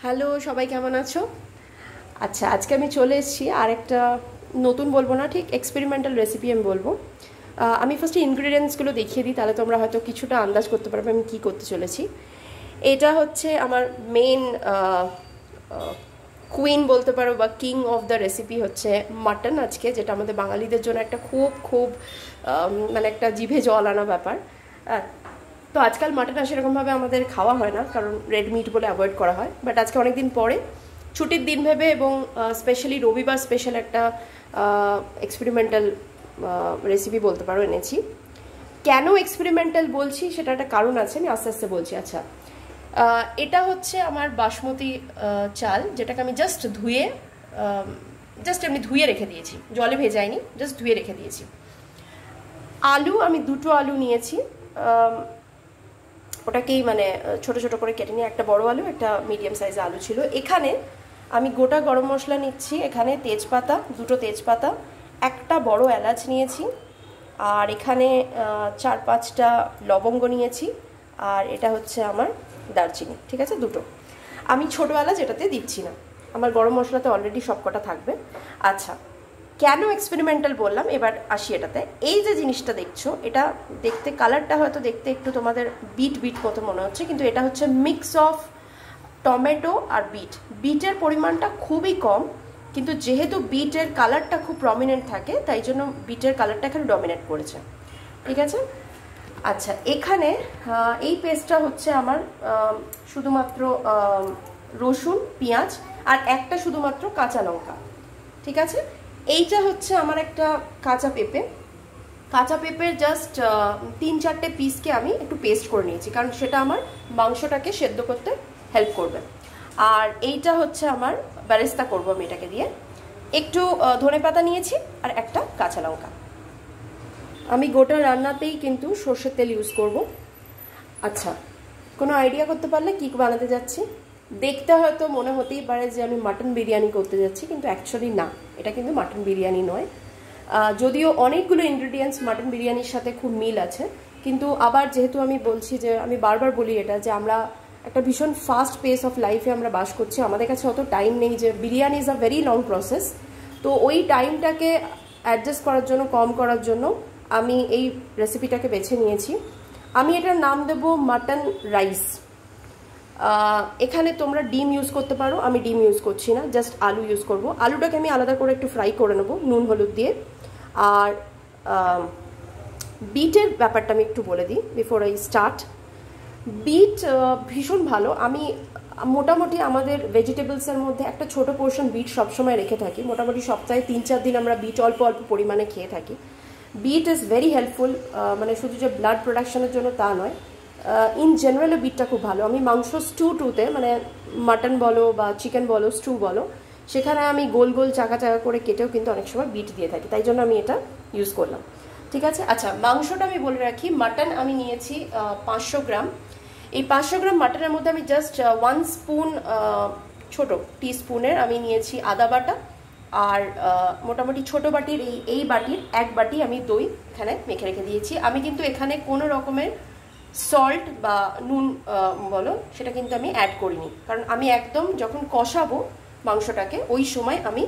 Hello, সবাই কেমন আছো? আচ্ছা, আজকে আমি চলে এসেছি আর একটা নতুন বলবো না, ঠিক এক্সপেরিমেন্টাল রেসিপি আমি বলবো। আমি ফার্স্টে ইনগ্রিডিয়েন্টসগুলো দেখিয়ে দিই, তাহলে তোমরা হয়তো কিছুটা আন্দাজ করতে পারবে আমি কী করতে চলেছি। এটা হচ্ছে আমার মেন কুইন বলতে পারো বা কিং অফ দ্য রেসিপি হচ্ছে মাটন আজকে, যেটা আমাদের বাঙালিদের জন্য একটা খুব খুব মানে একটা জিভে জল আনা ব্যাপার। তো আজকাল মাটন আর সেরকমভাবে আমাদের খাওয়া হয় না, কারণ রেড মিট বলে অ্যাভয়েড করা হয়। বাট আজকে অনেক দিন পরে ছুটির দিন ভেবে এবং স্পেশালি রবিবার স্পেশাল একটা এক্সপেরিমেন্টাল রেসিপি বলতে পারো এনেছি। কেন এক্সপেরিমেন্টাল বলছি সেটা একটা কারণ আছে, আমি আস্তে আস্তে বলছি। আচ্ছা, এটা হচ্ছে আমার বাসমতি চাল, যেটাকে আমি জাস্ট এমনি ধুয়ে রেখে দিয়েছি, জলে ভেজাইনি, জাস্ট ধুয়ে রেখে দিয়েছি। আলু আমি দুটো আলু নিয়েছি, ওটাকেই মানে ছোট ছোট করে কেটে নিয়ে, একটা বড় আলু একটা মিডিয়াম সাইজের আলু ছিল। এখানে আমি গোটা গরম মশলা নিচ্ছি, এখানে তেজপাতা, দুটো তেজপাতা, একটা বড় এলাচ নিয়েছি, আর এখানে 4-5টা লবঙ্গ নিয়েছি, আর এটা হচ্ছে আমার দারচিনি, ঠিক আছে, দুটো। আমি ছোটো এলাচ এটাতে দিচ্ছি না, আমার গরম মশলাতে অলরেডি সব কটা থাকবে। আচ্ছা, কেন এক্সপেরিমেন্টাল বললাম, এবার আসি এটাতে। এই যে জিনিসটা দেখছো, এটা দেখতে, কালারটা হয়তো দেখতে একটু তোমাদের বিট বিট মতো মনে হচ্ছে, কিন্তু এটা হচ্ছে মিক্স অফ টমেটো আর বিট। বিটের পরিমাণটা খুবই কম, কিন্তু যেহেতু বিটের কালারটা খুব প্রমিনেন্ট থাকে, তাই জন্য বিটের কালারটা এখানে ডমিনেট করেছে, ঠিক আছে। আচ্ছা, এখানে এই পেস্টটা হচ্ছে আমার শুধুমাত্র রসুন, পেঁয়াজ আর একটা শুধুমাত্র কাঁচা লঙ্কা, ঠিক আছে। এইটা হচ্ছে আমার একটা কাঁচা পেঁপে। কাঁচা পেঁপের জাস্ট 3-4টে পিসকে আমি একটু পেস্ট করে নিয়েছি, কারণ সেটা আমার মাংসটাকে সেদ্ধ করতে হেল্প করবে। আর এইটা হচ্ছে আমার বেরেস্তা করবো আমি এটাকে দিয়ে। একটু ধনেপাতা নিয়েছি আর একটা কাঁচা লঙ্কা। আমি গোটা রান্নাতেই কিন্তু সর্ষের তেল ইউজ করব। আচ্ছা, কোনো আইডিয়া করতে পারলে কী বানাতে যাচ্ছি? দেখতে হয়তো মনে হতেই পারে যে আমি মাটন বিরিয়ানি করতে যাচ্ছি, কিন্তু অ্যাকচুয়ালি না, এটা কিন্তু মাটন বিরিয়ানি নয়। যদিও অনেকগুলো ইনগ্রিডিয়েন্টস মাটন বিরিয়ানির সাথে খুব মিল আছে, কিন্তু আবার যেহেতু আমি বলছি যে, আমি বারবার বলি এটা, যে আমরা একটা ভীষণ ফাস্ট পেস অফ লাইফে আমরা বাস করছি, আমাদের কাছে অত টাইম নেই, যে biryani is a very long process. তো ওই টাইমটাকে অ্যাডজাস্ট করার জন্য, কম করার জন্য আমি এই রেসিপিটাকে বেছে নিয়েছি। আমি এটার নাম দেব মাটন রাইস। এখানে তোমরা ডিম ইউজ করতে পারো, আমি ডিম ইউজ করছি না, জাস্ট আলু ইউজ করব। আলুটাকে আমি আলাদা করে একটু ফ্রাই করে নেবো নুন হলুদ দিয়ে। আর বিটের ব্যাপারটা আমি একটু বলে দিই বিফোর আই স্টার্ট। বিট ভীষণ ভালো, আমি মোটামুটি আমাদের ভেজিটেবলসের মধ্যে একটা ছোট পোর্শন বিট সবসময় রেখে থাকি, মোটামুটি সপ্তাহে 3-4 দিন আমরা বিট অল্প অল্প পরিমাণে খেয়ে থাকি। বিট ইজ ভেরি হেল্পফুল, মানে শুধু যে ব্লাড প্রোডাকশনের জন্য তা নয়, ইন জেনারেলও বিটটা খুব ভালো। আমি মাংস স্টুতে, মানে মাটন বলো বা চিকেন বলো, স্টু বলো, সেখানে আমি গোল গোল চাকা চাকা করে কেটেও কিন্তু অনেক সময় বিট দিয়ে থাকি, তাই জন্য আমি এটা ইউজ করলাম, ঠিক আছে। আচ্ছা, মাংসটা আমি বলে রাখি, মাটন আমি নিয়েছি 500 গ্রাম। এই 500 গ্রাম মাটনের মধ্যে আমি জাস্ট 1 স্পুন, ছোটো টিস্পুনের আমি নিয়েছি আদা বাটা, আর মোটামুটি ছোটো বাটির এই বাটির 1 বাটি আমি দই এখানে মেখে রেখে দিয়েছি। আমি কিন্তু এখানে কোনো রকমের সল্ট বা নুন বলো, সেটা কিন্তু আমি অ্যাড করিনি, কারণ আমি একদম যখন কষাবো মাংসটাকে ওই সময় আমি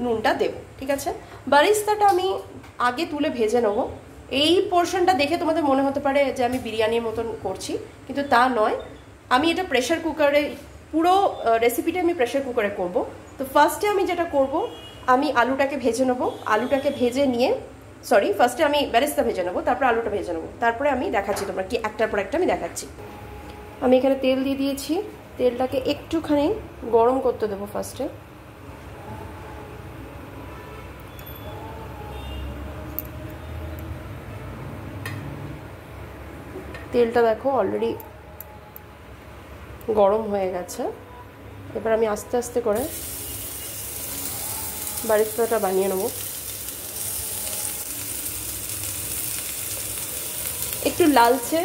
নুনটা দেব, ঠিক আছে। বারিস্তাটা আমি আগে তুলে ভেজে নেবো। এই পোর্শনটা দেখে তোমাদের মনে হতে পারে যে আমি বিরিয়ানির মতন করছি, কিন্তু তা নয়। আমি এটা প্রেশার কুকারে, পুরো রেসিপিটা আমি প্রেশার কুকারে করব। তো ফার্স্টে আমি যেটা করব, আমি আলুটাকে ভেজে নেবো। আলুটাকে ভেজে নিয়ে, ফার্স্টে আমি বেরেস্তা ভেজে নেবো, তারপরে আলুটা ভেজে নেবো, তারপরে আমি দেখাচ্ছি তোমরা কি একটার পর একটা আমি দেখাচ্ছি। আমি এখানে তেল দিয়ে দিয়েছি, তেলটাকে একটুখানি গরম করতে দেবো ফার্স্টে। তেলটা দেখো অলরেডি গরম হয়ে গেছে। এবার আমি আস্তে আস্তে করে বেরেস্তাটা বানিয়ে নেব। একটু লালচে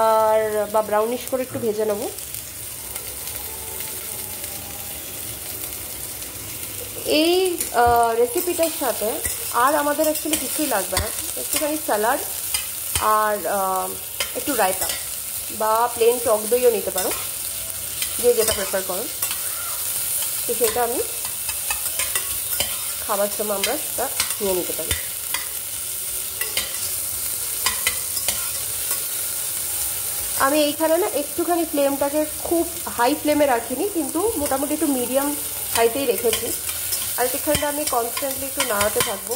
আর বা ব্রাউনিশ করে একটু ভেজে নেব। এই রেসিপিটার সাথে আর আমাদের অ্যাকচুয়ালি কিছুই লাগবে না, একটুখানি স্যালাড আর একটু রায়তা বা প্লেন টক দইও নিতে পারো। যে যেটা প্রেফার করো। তো সেটা আমি খাবার সময় আমরা সেটা নিয়ে নিতে পারি। আমি এইখানে না একটুখানি ফ্লেমটাকে খুব হাই ফ্লেমে রাখিনি, কিন্তু মোটামুটি একটু মিডিয়াম হাইতেই রেখেছি। আর এখানটা আমি কনস্ট্যান্টলি একটু নাড়াতে থাকবো।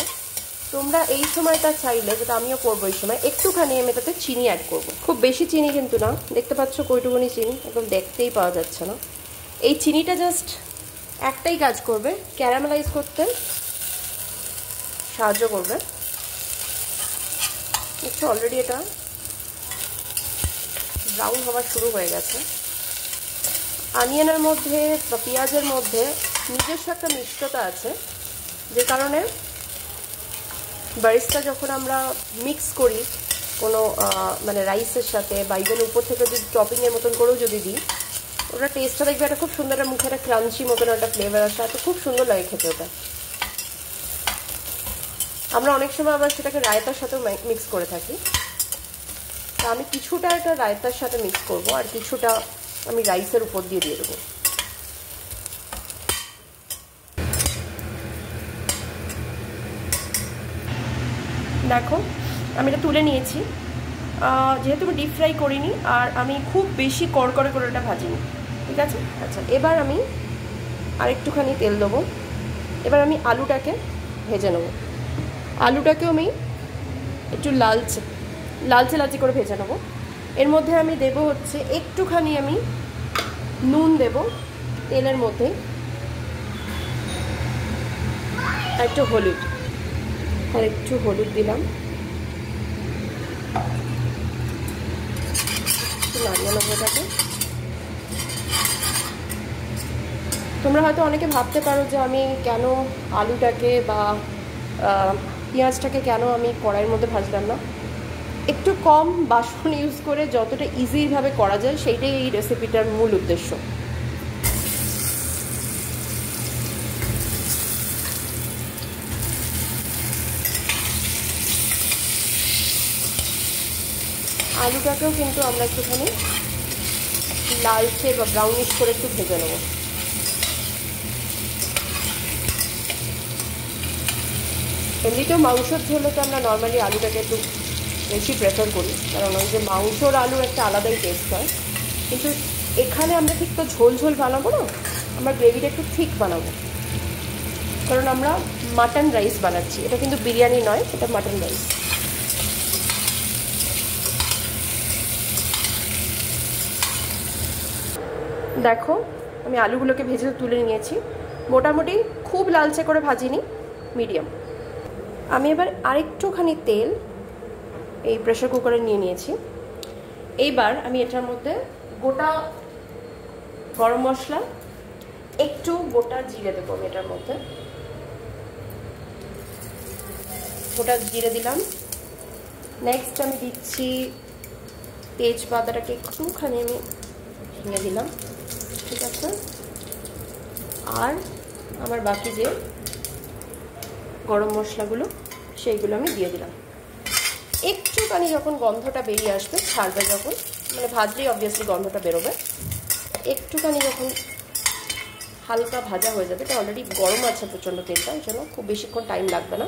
তোমরা এই সময়টা চাইলে, যেটা আমিও করবো এই সময়, একটুখানি আমি এটাতে চিনি অ্যাড করব। খুব বেশি চিনি কিন্তু না, দেখতে পাচ্ছ কইটুকুনি চিনি, একদম দেখতেই পাওয়া যাচ্ছে না। এই চিনিটা জাস্ট একটাই কাজ করবে, ক্যারামেলাইজ করতে সাহায্য করবে। একটু অলরেডি এটা ব্রাউন হওয়া শুরু হয়ে গেছে। অনিয়নের মধ্যে বা পেঁয়াজের মধ্যে নিজস্ব একটা মিষ্টতা আছে, যে কারণে বারিস্তা যখন আমরা মিক্স করি কোনো মানে রাইসের সাথে বা ইভেন উপর থেকে যদি টপিংয়ের মতন করেও যদি দিই, ওটা টেস্টটা দেখবে একটা খুব সুন্দর, একটা মুখে একটা ক্রাঞ্চি মতন একটা ফ্লেভার আসে, এত খুব সুন্দর লাগে খেতে ওটা। আমরা অনেক সময় আবার সেটাকে রায়তার সাথেও মিক্স করে থাকি। তা আমি কিছুটা এটা রায়তার সাথে মিক্স করব, আর কিছুটা আমি রাইসের উপর দিয়ে দেবো। দেখো আমি এটা তুলে নিয়েছি, যেহেতু আমি ডিপ ফ্রাই করিনি আর আমি খুব বেশি কড়কড়ে করে এটা ভাজিনি, ঠিক আছে। আচ্ছা, এবার আমি আরেকটুখানি তেল দেবো। এবার আমি আলুটাকে ভেজে নেবো। আলুটাকেও আমি একটু লালচে লালচে করে ভেজে নেবো। এর মধ্যে আমি দেব হচ্ছে একটুখানি আমি নুন দেব তেলের মধ্যে, আর একটু হলুদ, আর একটু হলুদ দিলাম, নাড়িয়ে নেবো এটাকে। তোমরা হয়তো অনেকে ভাবতে পারো যে আমি কেন আলুটাকে বা পেঁয়াজটাকে কেন আমি কড়াইয়ের মধ্যে ভাজলাম না। একটু কম বাসন ইউজ করে যতটা ইজিভাবে করা যায় সেইটাই এই রেসিপিটার মূল উদ্দেশ্য। আলুটাকেও কিন্তু আমরা একটুখানি লালচে বা ব্রাউনিশ করে একটু ভেজে নেব। এমনিতেও মাংসর ঝোলে তো আমরা নর্মালি আলুটাকে একটু বেশি প্রেফার করি, কারণ ওই যে মাংসর আলু একটা আলাদাই টেস্ট হয়। কিন্তু এখানে আমরা ঠিক তো ঝোল ঝোল বানাবো না, আমরা গ্রেভিটা একটু ঠিক বানাবো, কারণ আমরা মাটন রাইস বানাচ্ছি। এটা কিন্তু বিরিয়ানি নয়, এটা মাটন রাইস। দেখো আমি আলুগুলোকে ভেজে তুলে নিয়েছি, মোটামুটি খুব লালচে করে ভাজিনি, মিডিয়াম। আমি এবার আরেকটুখানি তেল এই প্রেসার কুকারে নিয়ে নিয়েছি। এইবার আমি এটার মধ্যে গোটা গরম মশলা, একটু গোটা জিরে দেবো আমি এটার মধ্যে। গোটা জিরে দিলাম। নেক্সট আমি দিচ্ছি তেজপাতাটাকে একটুখানি আমি ভেঙে দিলাম, ঠিক আছে। আর আমার বাকি যে গরম মশলাগুলো সেইগুলো আমি দিয়ে দিলাম। একটুখানি যখন গন্ধটা বেরিয়ে আসবে, ছাড়বে যখন, মানে ভাজলেই অবভিয়াসলি গন্ধটা বেরোবে, একটুখানি যখন হালকা ভাজা হয়ে যাবে, এটা অলরেডি গরম আছে প্রচণ্ড তেলটা, এই জন্য খুব বেশিক্ষণ টাইম লাগবে না।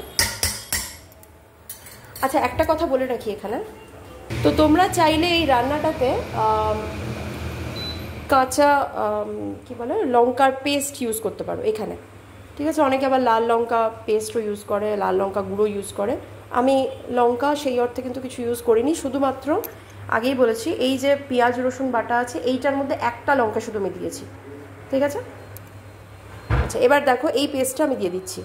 আচ্ছা, একটা কথা বলে রাখি এখানে, তো তোমরা চাইলে এই রান্নাটাতে কাঁচা কি বলে লঙ্কার পেস্ট ইউজ করতে পারো এখানে, ঠিক আছে। অনেকে আবার লাল লঙ্কা পেস্টও ইউজ করে, লাল লঙ্কা গুঁড়ো ইউজ করে। আমি লঙ্কা সেই অর্থে কিন্তু কিছু ইউজ করিনি, শুধুমাত্র আগেই বলেছি এই যে পেঁয়াজ রসুন বাটা আছে এইটার মধ্যে একটা লঙ্কা শুধু আমি দিয়েছি, ঠিক আছে। আচ্ছা, এবার দেখো এই পেস্টটা আমি দিয়ে দিচ্ছি।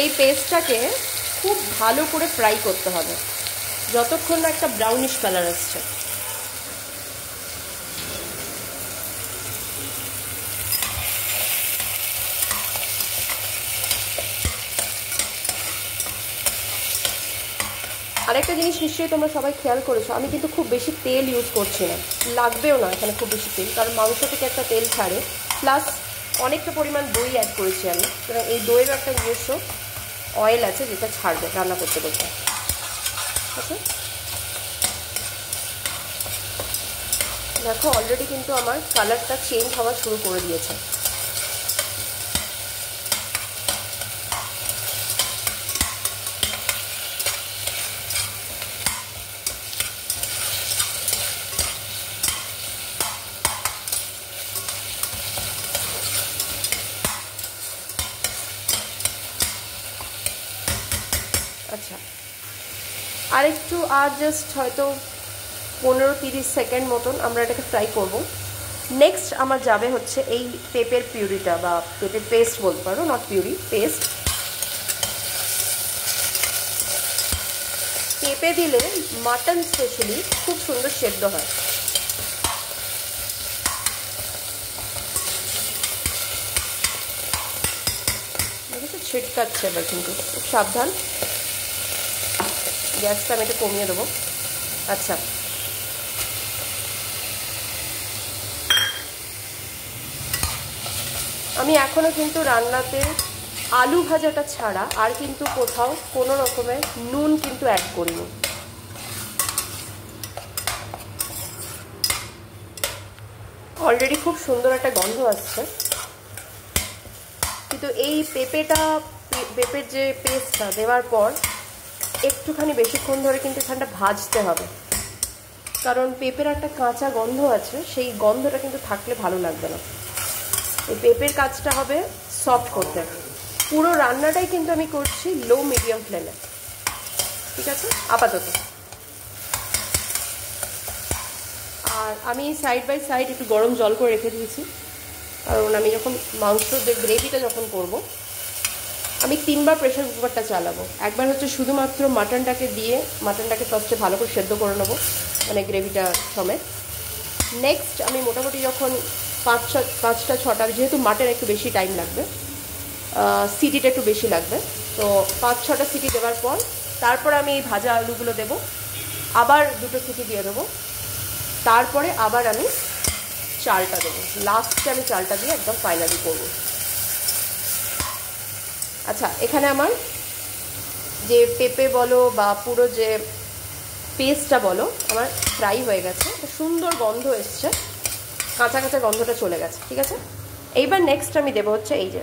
এই পেস্টটাকে খুব ভালো করে ফ্রাই করতে হবে যতক্ষণ না একটা ব্রাউনিশ কালার আসছে। আরেকটা জিনিস নিশ্চয়ই তোমরা সবাই খেয়াল করেছো, আমি কিন্তু খুব বেশি তেল ইউজ করছি না, লাগবেও না এখানে খুব বেশি তেল, কারণ মাংস থেকে একটা তেল ছাড়ে, প্লাস অনেকটা পরিমাণ দই অ্যাড করেছি আমি, সুতরাং এই দইয়ের একটা নিজস্ব অয়েল আছে যেটা ছাড়বে রান্না করতে করতে। আচ্ছা, দেখো অলরেডি কিন্তু আমার কালারটা চেঞ্জ হওয়া শুরু করে দিয়েছে। আচ্ছা, আরেকটু আর জাস্ট হয়তো 15-30 সেকেন্ড মতন আমরা এটাকে ফ্রাই করব। নেক্সট আমার যাবে হচ্ছে এই পেঁপের পিউরিটা বা পেঁপের পেস্ট বলতে পারো, নট পিউরি, পেস্ট। পেঁপে দিলে মাটন স্পেশালি খুব সুন্দর সেদ্ধ হয়। ছিটকাচ্ছে এবার, কিন্তু খুব সাবধান, গ্যাসটা আমি একটু কমিয়ে দেবো। আচ্ছা, আমি এখনও কিন্তু রান্নাতে আলু ভাজাটা ছাড়া আর কিন্তু কোথাও কোনো রকমের নুন কিন্তু অ্যাড করিনি। অলরেডি খুব সুন্দর একটা গন্ধ আসছে, কিন্তু এই পেঁপের যে পেস্টটা দেওয়ার পর একটুখানি বেশিক্ষণ ধরে কিন্তু এখানটা ভাজতে হবে, কারণ পেঁপের একটা কাঁচা গন্ধ আছে, সেই গন্ধটা কিন্তু থাকলে ভালো লাগবে না। এই পেঁপের কাজটা হবে সফট করতে। পুরো রান্নাটাই কিন্তু আমি করছি লো মিডিয়াম ফ্লেমে, ঠিক আছে আপাতত। আর আমি সাইড বাই সাইড একটু গরম জল করে রেখে দিয়েছি, কারণ আমি যখন মাংসের গ্রেভিটা যখন করব, আমি 3 বার প্রেশার কুকারটা চালাবো। একবার হচ্ছে শুধুমাত্র মাটনটাকে দিয়ে মাটনটাকে ফার্স্টে ভালো করে সেদ্ধ করে নেবো, মানে গ্রেভিটা সমেত। নেক্সট আমি মোটামুটি যখন 5-6টা, যেহেতু মাটন একটু বেশি টাইম লাগবে, সিটিটা একটু বেশি লাগবে, তো 5-6টা সিটি দেওয়ার পর তারপর আমি এই ভাজা আলুগুলো দেবো, আবার 2টো সিটি দিয়ে দেবো, তারপরে আবার আমি চালটা দেবো, লাস্টে আমি চালটা দিয়ে একদম ফাইনালি করবো। আচ্ছা, এখানে আমার যে পেঁপে বলো বা পুরো যে পেস্টটা বলো আমার ফ্রাই হয়ে গেছে, সুন্দর গন্ধ এসছে, কাঁচা কাঁচা গন্ধটা চলে গেছে, ঠিক আছে। এইবার নেক্সট আমি দেবো হচ্ছে এই যে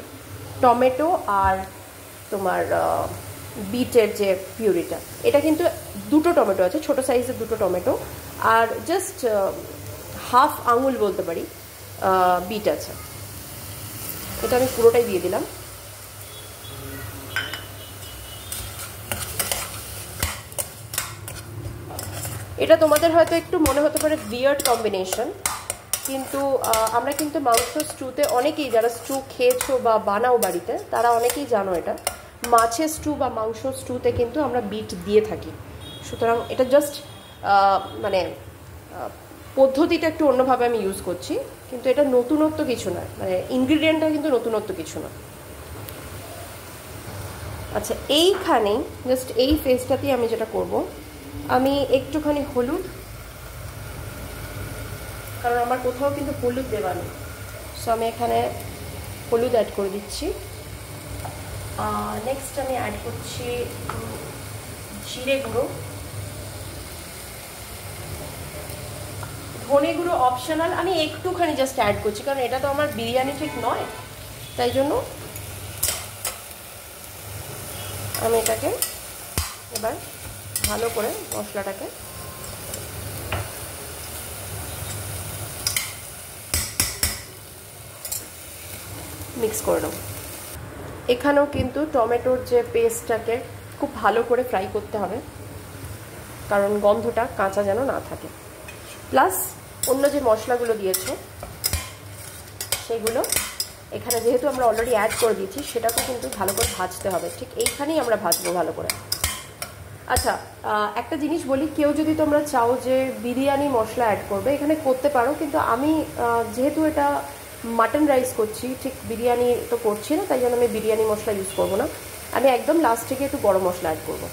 টমেটো আর তোমার বিটের যে পিউরিটা, এটা কিন্তু 2টো টমেটো আছে, ছোটো সাইজের 2টো টমেটো, আর জাস্ট হাফ আঙুল বলতে পারি বিট আছে, এটা আমি পুরোটাই দিয়ে দিলাম। এটা তোমাদের হয়তো একটু মনে হতে পারে উইয়ার্ড কম্বিনেশন, কিন্তু আমরা কিন্তু মাংস স্টুতে অনেকেই, যারা স্টু খেয়েছো বা বানাও বাড়িতে, তারা অনেকেই জানো এটা, মাছের স্টু বা মাংস স্টুতে কিন্তু আমরা বিট দিয়ে থাকি। সুতরাং এটা জাস্ট মানে পদ্ধতিটা একটু অন্যভাবে আমি ইউজ করছি, কিন্তু এটা নতুনত্ব কিছু নয়, মানে ইনগ্রিডিয়েন্টটা কিন্তু নতুনত্ব কিছু না। আচ্ছা, এইখানেই জাস্ট এই ফেসটাতেই আমি যেটা করব, আমি একটুখানি হলুদ, কারণ আমার কোথাও কিন্তু হলুদ দেওয়া নেই, সো আমি এখানে হলুদ অ্যাড করে দিচ্ছি। নেক্সট আমি অ্যাড করছি জিরে গুঁড়ো, ধনে গুঁড়ো অপশনাল, আমি একটুখানি জাস্ট অ্যাড করছি, কারণ এটা তো আমার বিরিয়ানি ঠিক নয়, তাই জন্য আমি এটাকে এবার ভালো করে মশলাটাকে মিক্স করে নেব। এখানেও কিন্তু টমেটোর যে পেস্টটাকে খুব ভালো করে ফ্রাই করতে হবে, কারণ গন্ধটা কাঁচা যেন না থাকে। প্লাস অন্য যে মশলাগুলো দিয়েছো সেগুলো এখানে যেহেতু আমরা অলরেডি অ্যাড করে দিয়েছি, সেটাকে কিন্তু ভালো করে ভাজতে হবে, ঠিক এইখানেই আমরা ভাজবো ভালো করে। আচ্ছা, একটা জিনিস বলি, কেউ যদি তোমরা চাও যে বিরিয়ানি মশলা অ্যাড করবে, এখানে করতে পারো, কিন্তু আমি যেহেতু এটা মাটন রাইস করছি, ঠিক বিরিয়ানি তো করছি না, তাই জন্য আমি বিরিয়ানি মশলা ইউজ করব না, আমি একদম লাস্ট থেকে একটু গরম মশলা অ্যাড করব।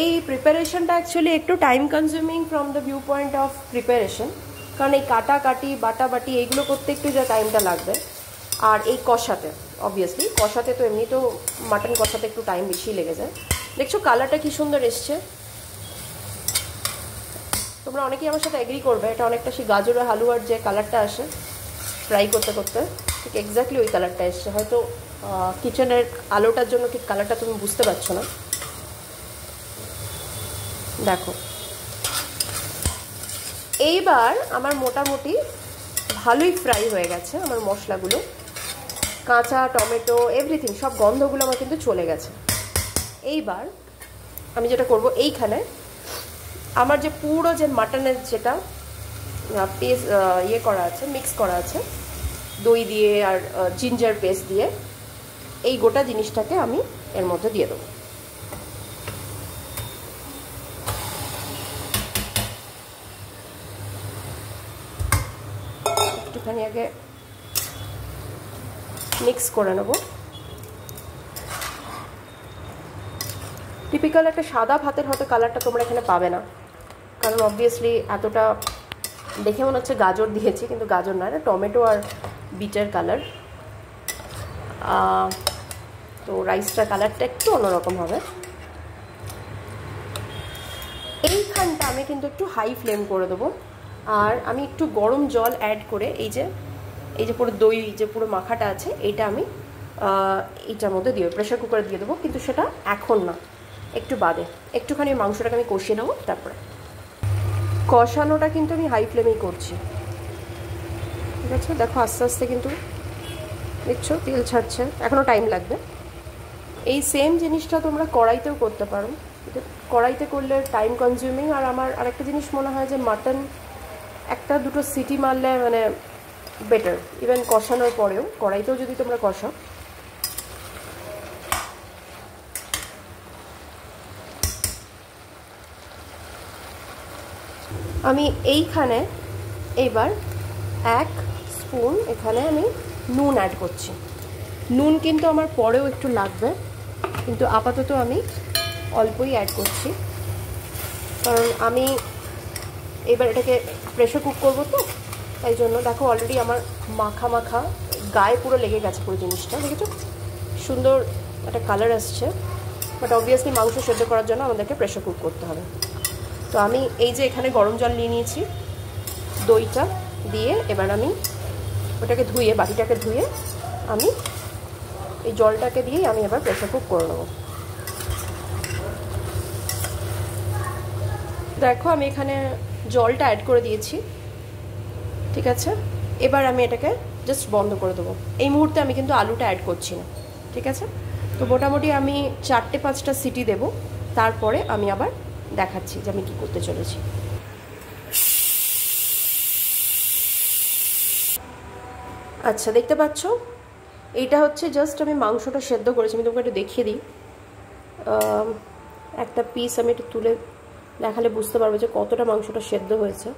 এই প্রিপারেশনটা অ্যাকচুয়ালি একটু time consuming from the view point of preparation, কারণ এই কাটাকাটি বাটাবাটি এইগুলো করতে একটু যা টাইমটা লাগবে, আর এই কষাতে অবভিয়াসলি কষাতে তো এমনি তো মাটন কষাতে একটু টাইম বেশি লেগে যায়। দেখছো কালারটা কি সুন্দর এসছে, তোমরা অনেকেই আমার সাথে এগ্রি করবে, এটা অনেকটা সেই গাজর আর হালুয়ার যে কালারটা আসে ফ্রাই করতে করতে, ঠিক এক্স্যাক্টলি ওই কালারটা এসছে। হয়তো কিচেনের আলোটার জন্য ঠিক কালারটা তুমি বুঝতে পারছো না। দেখো এইবার আমার মোটামুটি ভালোই ফ্রাই হয়ে গেছে আমার মশলাগুলো, কাঁচা টমেটো এভরিথিং সব গন্ধগুলো আমার কিন্তু চলে গেছে। এইবার আমি যেটা করব, এইখানে আমার যে পুরো যে মাটনের যেটা পেস্ট ইয়ে করা আছে, মিক্স করা আছে দই দিয়ে আর জিঞ্জার পেস্ট দিয়ে, এই গোটা জিনিসটাকে আমি এর মধ্যে দিয়ে দেবো। একটুখানি আগে মিক্স করে নেব। টিপিক্যাল একটা সাদা ভাতের হয়তো কালারটা তোমরা এখানে পাবে না, কারণ অবভিয়াসলি এতটা দেখে মনে হচ্ছে গাজর দিয়েছি, কিন্তু গাজর না, এটা টমেটো আর বিটের কালার। তো রাইসটার কালারটা একটু অন্যরকম হবে। এইখানটা আমি কিন্তু একটু হাই ফ্লেম করে দেবো, আর আমি একটু গরম জল অ্যাড করে এই যে পুরো দই যে পুরো মাখাটা আছে এইটা আমি এইটার মধ্যে দিয়ে প্রেশার কুকারে দিয়ে দেবো, কিন্তু সেটা এখন না, একটু বাদে। একটুখানি মাংসটাকে আমি কষিয়ে নেবো, তারপরে কষানোটা কিন্তু আমি হাই ফ্লেমেই করছি, ঠিক আছে। দেখো আস্তে আস্তে কিন্তু দেখছো তেল ছাড়ছে, এখনও টাইম লাগবে। এই সেম জিনিসটা তোমরা কড়াইতেও করতে পারো, কড়াইতে করলে টাইম কনজিউমিং। আর আমার আরেকটা জিনিস মনে হয় যে মাটন একটা দুটো সিটি মারলে মানে বেটার, ইভেন কষানোর পরেও কড়াইতেও যদি তোমরা কষাও। আমি এইখানে এইবার 1 স্পুন এখানে আমি নুন অ্যাড করছি। নুন কিন্তু আমার পরেও একটু লাগবে, কিন্তু আপাতত আমি অল্পই অ্যাড করছি, কারণ আমি এবার এটাকে প্রেশার কুক করবো তো, তাই জন্য। দেখো অলরেডি আমার মাখা মাখা গায়ে পুরো লেগে গেছে পুরো জিনিসটা, দেখেছো সুন্দর একটা কালার আসছে। বাট অবভিয়াসলি মাংস সেদ্ধ করার জন্য আমাদেরকে প্রেশার কুক করতে হবে। তো আমি এই যে এখানে গরম জল নিয়ে নিয়েছি, দইটা দিয়ে এবার আমি ওটাকে ধুয়ে, বাটিটাকে ধুয়ে আমি এই জলটাকে দিয়েই আমি এবার প্রেশার কুক করে নেবো। দেখো আমি এখানে জলটা অ্যাড করে দিয়েছি, ঠিক আছে। এবার আমি এটাকে জাস্ট বন্ধ করে দেবো। এই মুহূর্তে আমি কিন্তু আলুটা অ্যাড করছি না, ঠিক আছে। তো মোটামুটি আমি 4-5টা সিটি দেব, তারপরে আমি আবার দেখাচ্ছি যে আমি কী করতে চলেছি। আচ্ছা দেখতে পাচ্ছ, এইটা হচ্ছে জাস্ট আমি মাংসটা সেদ্ধ করেছি। আমি তোমাকে একটু দেখিয়ে দিই, একটা পিস আমি একটু তুলে দেখালে বুঝতে পারবে যে কতটা মাংসটা সেদ্ধ হয়েছে।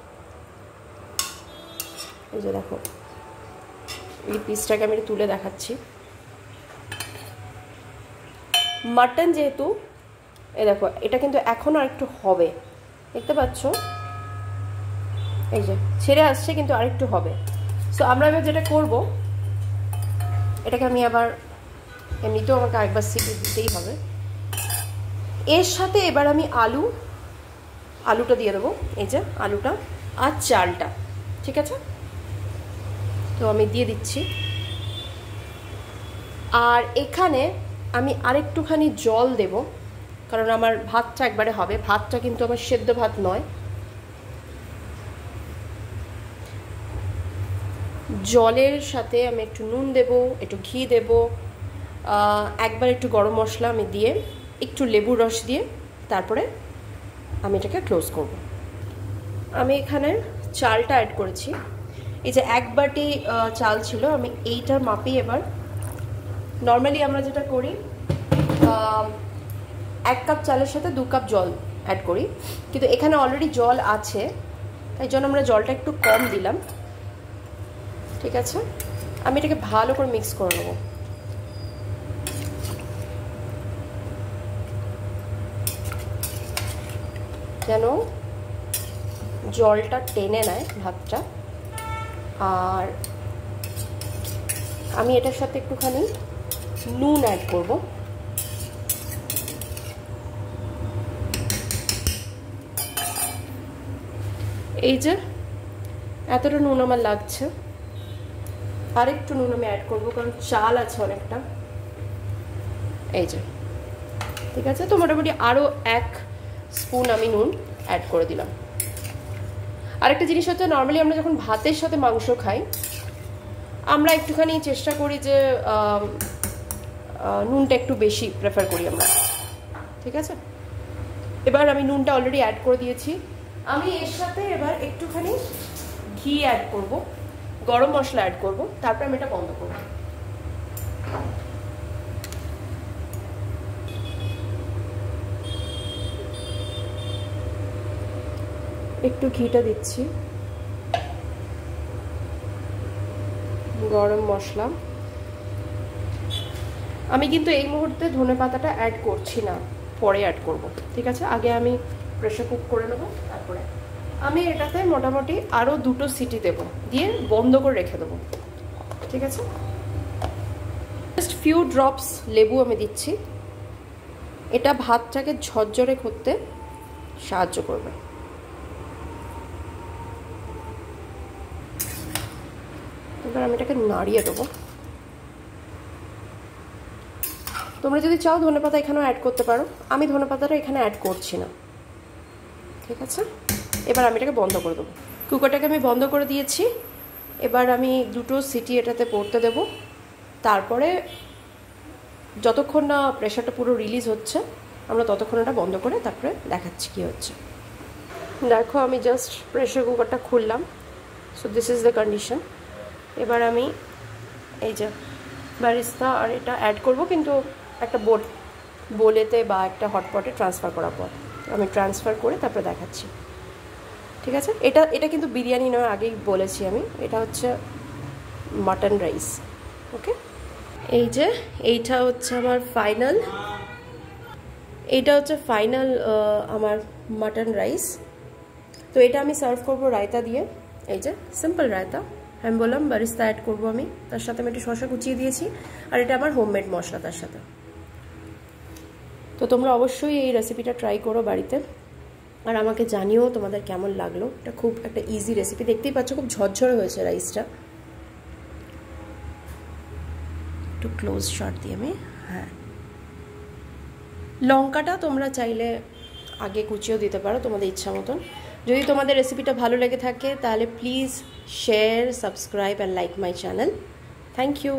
এই যে দেখো, এই পিসটাকে আমি তুলে দেখাচ্ছি। মাটন যেহেতু, এই দেখো এটা কিন্তু এখনও আরেকটু হবে, দেখতে পাচ্ছ এই যে ছেড়ে আসছে, কিন্তু আরেকটু হবে। সো আমরা এবার যেটা করব, এটাকে আমি আবার এমনিতেও আমাকে আরেকবার সিটি দিতেই হবে। এর সাথে এবার আমি আলুটা দিয়ে দেবো, এই যে আলুটা আর চালটা, ঠিক আছে। তো আমি দিয়ে দিচ্ছি, আর এখানে আমি আরেকটুখানি জল দেব, কারণ আমার ভাতটা একবারে হবে। ভাতটা কিন্তু আমার সেদ্ধ ভাত নয়। জলের সাথে আমি একটু নুন দেব, একটু ঘি দেব, একবার একটু গরম মশলা আমি দিয়ে, একটু লেবুর রস দিয়ে, তারপরে আমি এটাকে ক্লোজ করব। আমি এখানে চালটা অ্যাড করেছি, এই যে 1 বাটি চাল ছিল, আমি এইটার মাপি এবার। নর্মালি আমরা যেটা করি 1 কাপ চালের সাথে 2 কাপ জল অ্যাড করি, কিন্তু এখানে অলরেডি জল আছে, তাই জন্য আমরা জলটা একটু কম দিলাম, ঠিক আছে। আমি এটাকে ভালো করে মিক্স করে নেব। যেন জলটা টেনে নেয় ভাতটা। আর আমি এটার সাথে একটুখানি নুন অ্যাড করব। এই যে এতটা নুন আমার লাগছে, আর একটু নুন আমি অ্যাড করবো কারণ চাল আছে অনেকটা। এই যে ঠিক আছে, তো মোটামুটি আরও 1 স্পুন আমি নুন অ্যাড করে দিলাম। আরেকটা জিনিস হচ্ছে, নর্মালি আমরা যখন ভাতের সাথে মাংস খাই আমরা একটুখানি চেষ্টা করি যে নুনটা একটু বেশি প্রেফার করি আমরা, ঠিক আছে। এবার আমি নুনটা অলরেডি অ্যাড করে দিয়েছি। আমি এর সাথে এবার একটুখানি ঘি অ্যাড করব, গরম মশলা অ্যাড করব, তারপর আমি এটা বন্ধ করব। একটু ঘিটা দিচ্ছি, গরম মশলা। আমি কিন্তু এই মুহূর্তে ধনেপাতাটা অ্যাড করছি না, পরে অ্যাড করব, ঠিক আছে। আগে আমি প্রেসার কুক করে নেব, তারপরে আমি এটাতে মোটামুটি আরও 2টো সিটি দেব, দিয়ে বন্ধ করে রেখে দেবো, ঠিক আছে। জাস্ট ফিউ ড্রপস লেবু আমি দিচ্ছি, এটা ভাতটাকে ঝরঝরে করতে সাহায্য করবে। এবার আমি এটাকে নাড়িয়ে দেবো। তোমরা যদি চাও ধনেপাতা এখানেও অ্যাড করতে পারো, আমি ধনেপাতাটা এখানে অ্যাড করছি না, ঠিক আছে। এবার আমি এটাকে বন্ধ করে দেবো। কুকারটাকে আমি বন্ধ করে দিয়েছি। এবার আমি 2টো সিটি এটাতে পড়তে দেব, তারপরে যতক্ষণ না প্রেশারটা পুরো রিলিজ হচ্ছে আমরা ততক্ষণ এটা বন্ধ করে তারপরে দেখাচ্ছি কী হচ্ছে। দেখো আমি জাস্ট প্রেশার কুকারটা খুললাম, so this is the condition. এবার আমি এই যে বারিস্তা আর এটা অ্যাড করব, কিন্তু একটা বোলেতে বা একটা হটপটে ট্রান্সফার করার পর আমি ট্রান্সফার করে তারপরে দেখাচ্ছি, ঠিক আছে। এটা কিন্তু বিরিয়ানি নয়, আগেই বলেছি আমি, এটা হচ্ছে মাটন রাইস, ওকে। এই যে এইটা হচ্ছে আমার ফাইনাল আমার মাটন রাইস। তো এটা আমি সার্ভ করব রায়তা দিয়ে, এই যে সিম্পল রায়তা। আমি বললাম বারিস্তা অ্যাড করবো আমি, তার সাথে আমি একটু শসা কুচিয়ে দিয়েছি, আর এটা আমার হোমমেড মশলা তার সাথে। তো তোমরা অবশ্যই এই রেসিপিটা ট্রাই করো বাড়িতে, আর আমাকে জানিও তোমাদের কেমন লাগলো। এটা খুব একটা ইজি রেসিপি, দেখতেই পাচ্ছ খুব ঝরঝরে হয়েছে রাইসটা। একটু ক্লোজ শট দিয়ে আমি, হ্যাঁ, লঙ্কাটা তোমরা চাইলে আগে কুচিয়েও দিতে পারো তোমাদের ইচ্ছা মতন। যদি তোমাদের রেসিপিটা ভালো লেগে থাকে তাহলে please share, subscribe and like my channel. Thank you.